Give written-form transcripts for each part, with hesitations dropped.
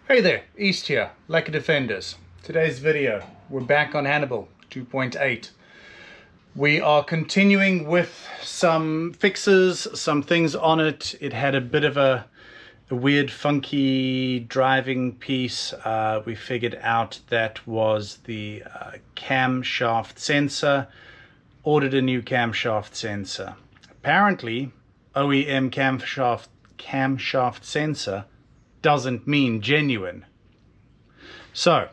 Hey there, East here, Lekker Defenders. Today's video, we're back on Hannibal 2.8. We are continuing with some fixes, some things on it. It had a bit of a weird, funky driving piece. We figured out that was the camshaft sensor. Ordered a new camshaft sensor. Apparently, OEM camshaft sensor doesn't mean genuine. So,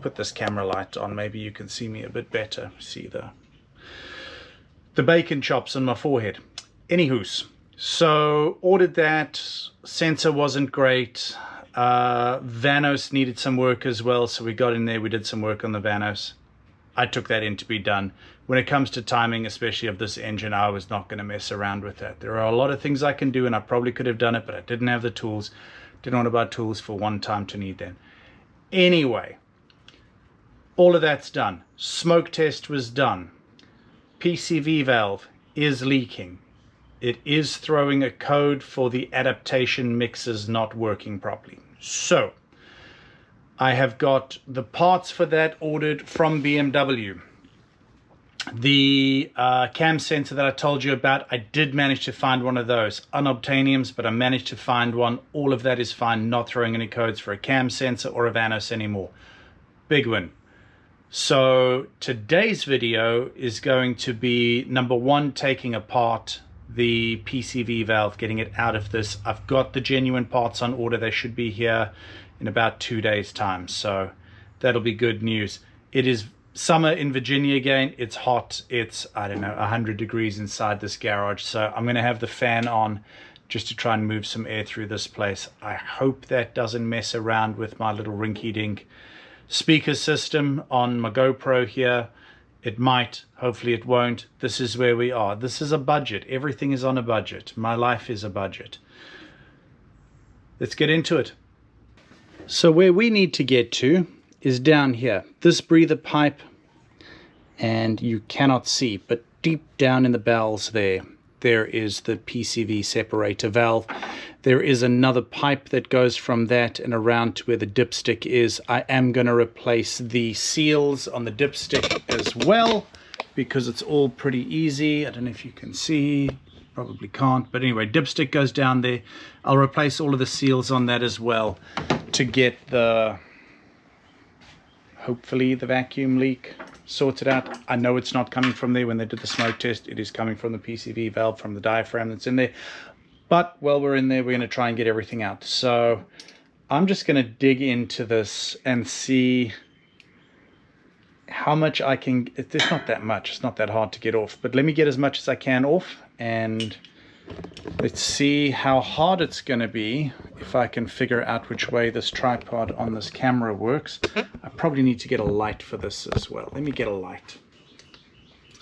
put this camera light on, maybe you can see me a bit better. See the bacon chops on my forehead. Anywho's, so ordered that. Sensor wasn't great. Vanos needed some work as well, so we got in there, we did some work on the Vanos. I took that in to be done. When it comes to timing, especially of this engine, I was not going to mess around with that. There are a lot of things I can do, and I probably could have done it, but I didn't have the tools. Didn't want to buy tools for one time to need them. Anyway, all of that's done. Smoke test was done. PCV valve is leaking. It is throwing a code for the adaptation mixers not working properly. So, I have got the parts for that ordered from BMW. The cam sensor that I told you about, I did manage to find one of those. Unobtainiums, but I managed to find one. All of that is fine, not throwing any codes for a cam sensor or a Vanos anymore. Big win. So today's video is going to be, number one, taking apart the PCV valve, getting it out of this. I've got the genuine parts on order. They should be here in about 2 days' time. So that'll be good news. It is summer in Virginia again. It's hot. It's, I don't know, 100 degrees inside this garage. So I'm going to have the fan on just to try and move some air through this place. I hope that doesn't mess around with my little rinky-dink speaker system on my GoPro here. It might. Hopefully it won't. This is where we are. This is a budget. Everything is on a budget. My life is a budget. Let's get into it. So where we need to get to is down here, this breather pipe, and you cannot see, but deep down in the bowels there is the PCV separator valve. There is another pipe that goes from that and around to where the dipstick is. I am going to replace the seals on the dipstick as well, because it's all pretty easy. I don't know if you can see, probably can't, but anyway, dipstick goes down there. I'll replace all of the seals on that as well to get the, hopefully, the vacuum leak sorted out. I know it's not coming from there when they did the smoke test. It is coming from the PCV valve, from the diaphragm that's in there. But while we're in there, we're going to try and get everything out. So I'm just going to dig into this and see how much I can. It's not that much. It's not that hard to get off. But let me get as much as I can off, and let's see how hard it's going to be if I can figure out which way this tripod on this camera works. I probably need to get a light for this as well. Let me get a light.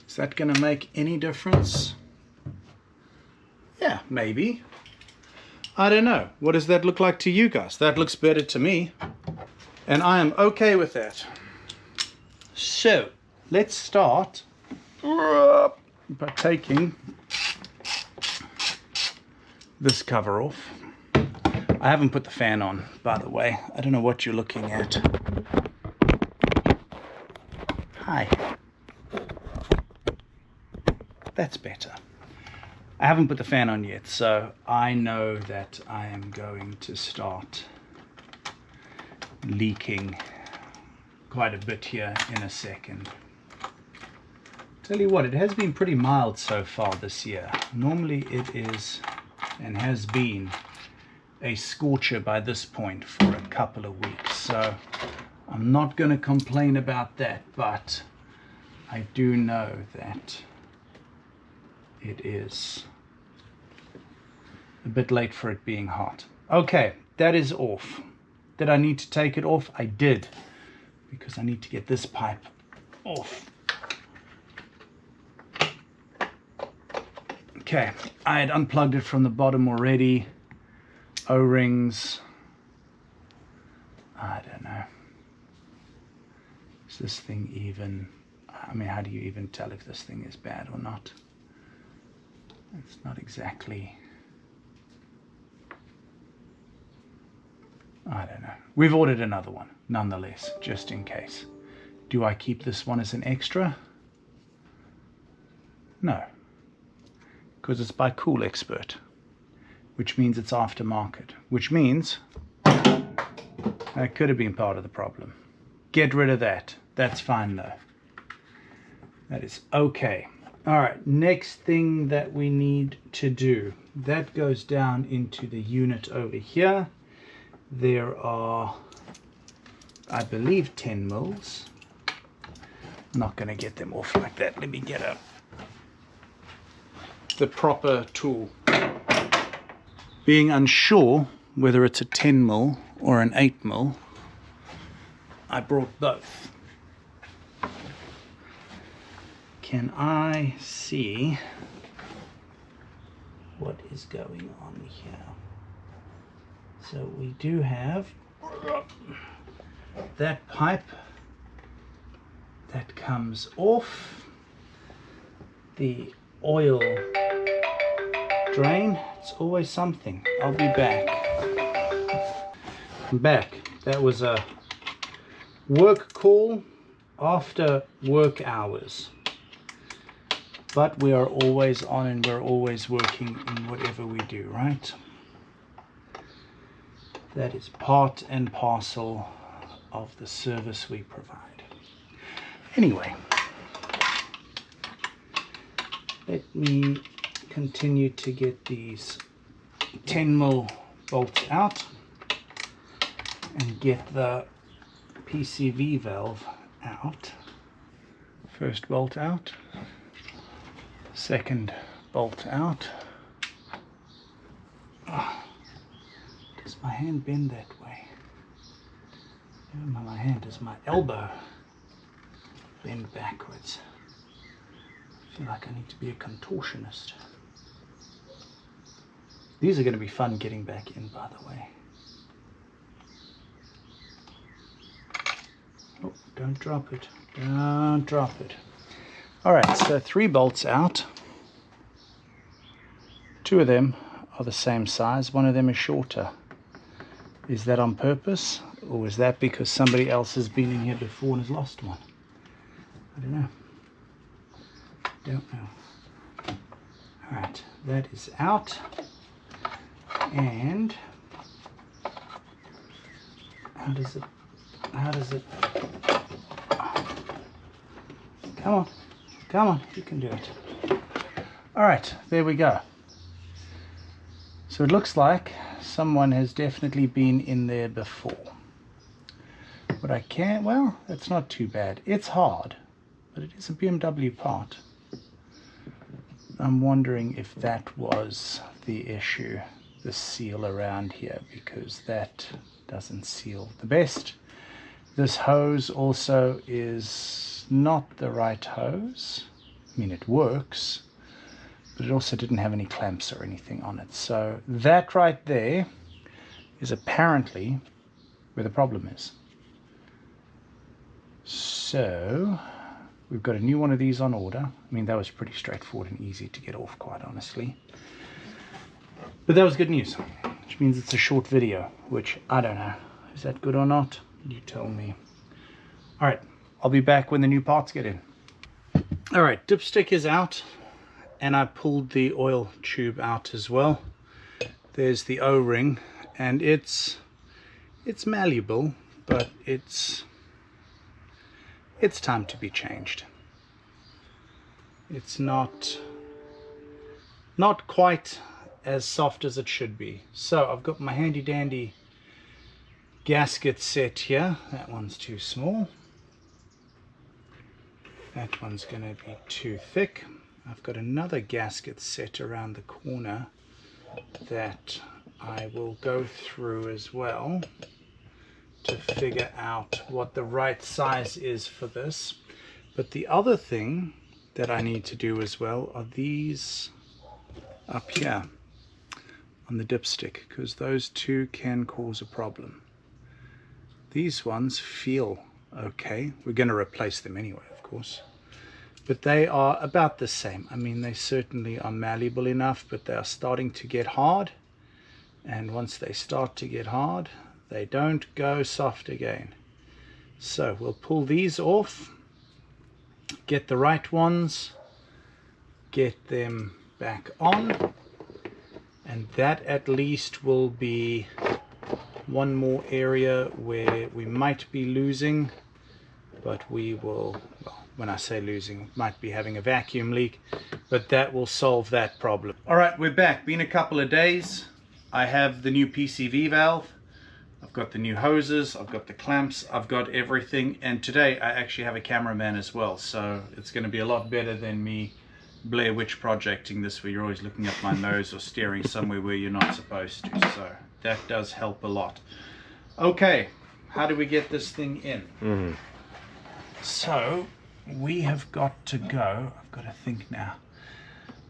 Is that going to make any difference? Yeah, maybe. I don't know. What does that look like to you guys? That looks better to me. And I am okay with that. So, let's start by taking this cover off. I haven't put the fan on, by the way. I don't know what you're looking at. Hi. That's better. I haven't put the fan on yet, so I know that I am going to start leaking quite a bit here in a second. Tell you what, it has been pretty mild so far this year. Normally it is and has been a scorcher by this point for a couple of weeks, so I'm not going to complain about that, but I do know that it is a bit late for it being hot. Okay, that is off. Did I need to take it off? I did, because I need to get this pipe off. Okay, I had unplugged it from the bottom already. O-rings. I don't know. Is this thing even... I mean, how do you even tell if this thing is bad or not? It's not exactly... I don't know. We've ordered another one, nonetheless, just in case. Do I keep this one as an extra? No. Because it's by Cool Expert, which means it's aftermarket, which means that could have been part of the problem. Get rid of that. That's fine though. That is okay. All right, next thing that we need to do, that goes down into the unit over here. There are, I believe, 10 mils. I'm not going to get them off like that. Let me get the proper tool. Being unsure whether it's a 10 mil or an 8 mil, I brought both. Can I see what is going on here? So we do have that pipe that comes off the oil drain. It's always something. I'll be back. I'm back. That was a work call after work hours. But we are always on and we're always working in whatever we do, right? That is part and parcel of the service we provide. Anyway, let me continue to get these 10 mil bolts out and get the PCV valve out. First bolt out, second bolt out. Does my hand bend that way? No, my hand, does my elbow bend backwards? I feel like I need to be a contortionist. These are going to be fun getting back in, by the way. Oh, don't drop it. Don't drop it. Alright, so 3 bolts out. 2 of them are the same size. 1 of them is shorter. Is that on purpose? Or is that because somebody else has been in here before and has lost one? I don't know. Don't know. Alright, that is out. And how does it come on, you can do it. Alright, there we go. So it looks like someone has definitely been in there before. But I can't, well, that's not too bad. It's hard, but it is a BMW part. I'm wondering if that was the issue, the seal around here, because that doesn't seal the best. This hose also is not the right hose. I mean, it works, but it also didn't have any clamps or anything on it. So that right there is apparently where the problem is. So we've got a new one of these on order. I mean, that was pretty straightforward and easy to get off, quite honestly. But that was good news, which means it's a short video, which I don't know. Is that good or not? You tell me. All right, I'll be back when the new parts get in. All right, dipstick is out, and I pulled the oil tube out as well. There's the O-ring, and it's malleable, but it's time to be changed. It's not quite as soft as it should be. So I've got my handy dandy gasket set here. That one's too small. That one's going to be too thick. I've got another gasket set around the corner that I will go through as well to figure out what the right size is for this. But the other thing that I need to do as well are these up here on the dipstick, because those two can cause a problem. These ones feel okay. We're going to replace them anyway, of course. But they are about the same. I mean, they certainly are malleable enough, but they are starting to get hard. And once they start to get hard, They don't go soft again. So we'll pull these off, get the right ones, get them back on, and that at least will be one more area where we might be losing, but we will, well, when I say losing, might be having a vacuum leak, but that will solve that problem. All right, we're back. Been a couple of days. I have the new PCV valve. I've got the new hoses, I've got the clamps, I've got everything, and today I actually have a cameraman as well, so it's going to be a lot better than me Blair Witch projecting this where you're always looking up my nose or staring somewhere where you're not supposed to, so that does help a lot. Okay, how do we get this thing in? So we have got to go, I've got to think now,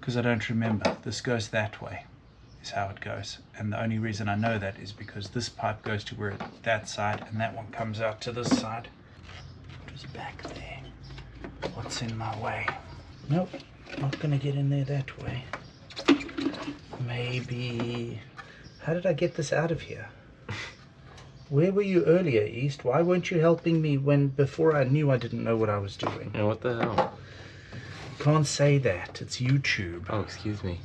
because I don't remember. This goes that way, is how it goes, and the only reason I know that is because this pipe goes to where that side and that one comes out to this side. It was back there. What's in my way? Nope, not gonna get in there that way. Maybe, how did I get this out of here? Where were you earlier, East? Why weren't you helping me when before I knew I didn't know what I was doing? Yeah, what the hell? Can't say that, it's YouTube. Oh, excuse me.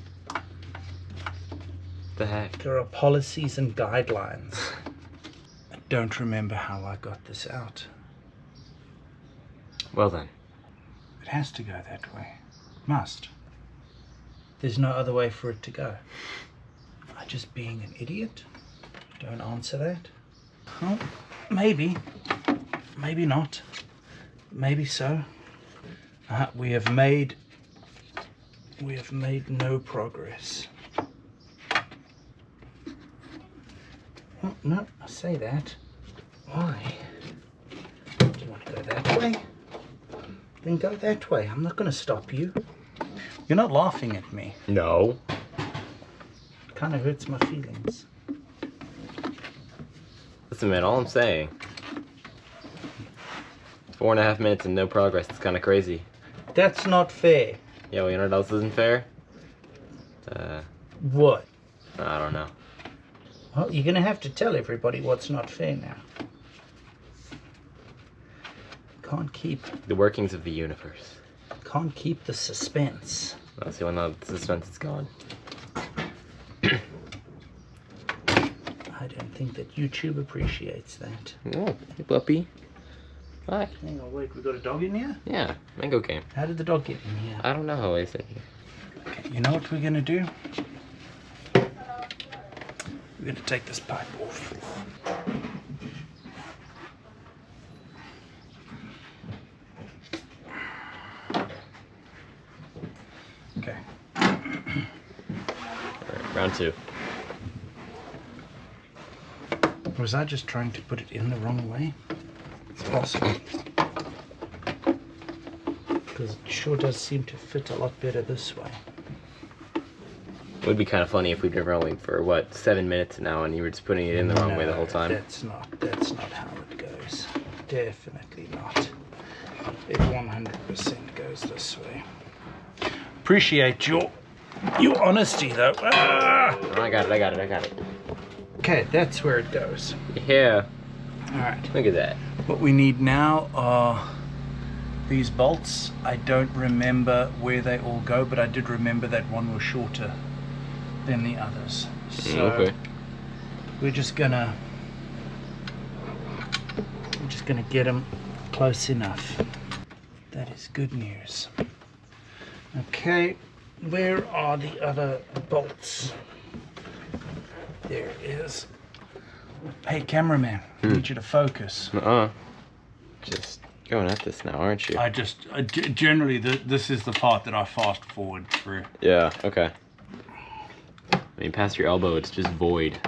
The heck? There are policies and guidelines. I don't remember how I got this out. Well then. It has to go that way. It must. There's no other way for it to go. Am I just being an idiot? Don't answer that. Well, maybe. Maybe not. Maybe so. We have made no progress. Oh, no, I say that. Why? Do you want to go that way? Then go that way. I'm not going to stop you. You're not laughing at me. No. It kind of hurts my feelings. Listen, man, all I'm saying. 4.5 minutes and no progress. It's kind of crazy. That's not fair. Yeah, well, you know what else isn't fair? What? I don't know. Well, you're going to have to tell everybody what's not fair now. Can't keep... The workings of the universe. Can't keep the suspense. Well, see, when the suspense is gone. I don't think that YouTube appreciates that. Oh, hey, puppy. Hi. Hang on, wait, we got a dog in here? Yeah, mango game. How did the dog get in here? I don't know how I said here. Okay, you know what we're going to do? We're going to take this pipe off. Okay. Alright, round 2. Was I just trying to put it in the wrong way? It's possible. Because it sure does seem to fit a lot better this way. It would be kind of funny if we'd been rolling for, what, 7 minutes now and you were just putting it in the wrong way the whole time. That's not how it goes. Definitely not. It 100% goes this way. Appreciate your honesty though. Ah! Oh, I got it. Okay, that's where it goes. Yeah. Alright. Look at that. What we need now are these bolts. I don't remember where they all go, but I did remember that one was shorter than the others. So Okay. we're just gonna get them close enough. That is good news. Okay, where are the other bolts? There it is. Hey cameraman, I need you to focus. Just going at this now, aren't you? Generally this is the part that I fast forward through. Yeah, okay. I mean, past your elbow, it's just void.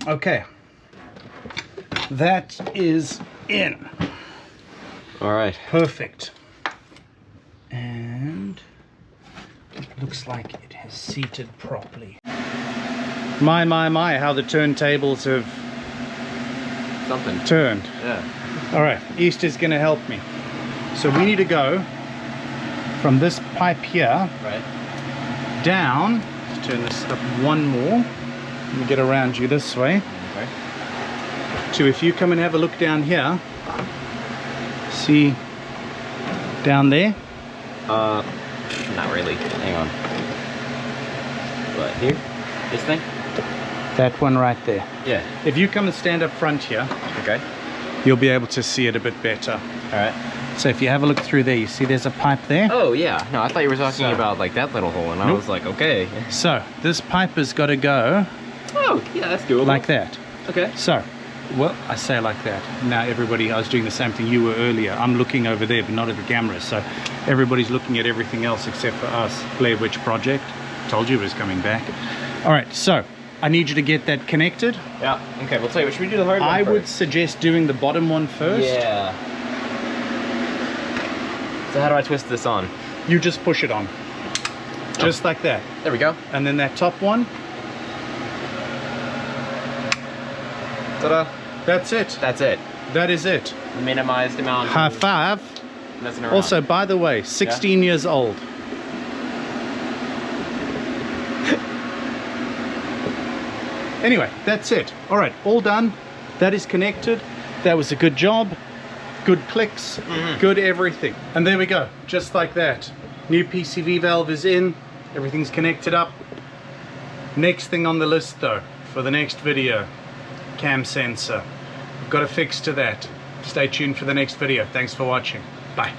Okay. That is in. All right. Perfect. And it looks like it has seated properly. My, how the turntables have turned. Yeah. All right, East is going to help me. So we need to go from this pipe here Right. down to turn this up one more. Let me get around you this way. Okay. So if you come and have a look down here, see down there? Not really. Hang on. What, here? This thing? That one right there. Yeah. If you come and stand up front here, Okay. you'll be able to see it a bit better. Alright. So if you have a look through there, you see there's a pipe there? Oh, yeah. No, I thought you were talking So- about like that little hole, and I Nope. was like, okay. So this pipe has got to go Oh, yeah, that's doable. like that. Okay. So, well, I say like that. Now everybody, I was doing the same thing you were earlier. I'm looking over there, but not at the camera. So everybody's looking at everything else except for us. Blair Witch Project. Told you it was coming back. All right, so I need you to get that connected. Yeah. Okay, we'll tell you, should we do the hard one I would first? suggest doing the bottom one first. Yeah. So how do I twist this on? You just push it on. Just like that. There we go. And then that top one, Ta-da. that's it. That's it. That is it. Minimized amount. High of five. messing around. Also, by the way, 16 years old. Anyway, that's it. All right, all done. That is connected. That was a good job. Good clicks, good everything. And there we go, just like that. New PCV valve is in. Everything's connected up. Next thing on the list though, for the next video, cam sensor. I've got a fix to that. Stay tuned for the next video. Thanks for watching. Bye.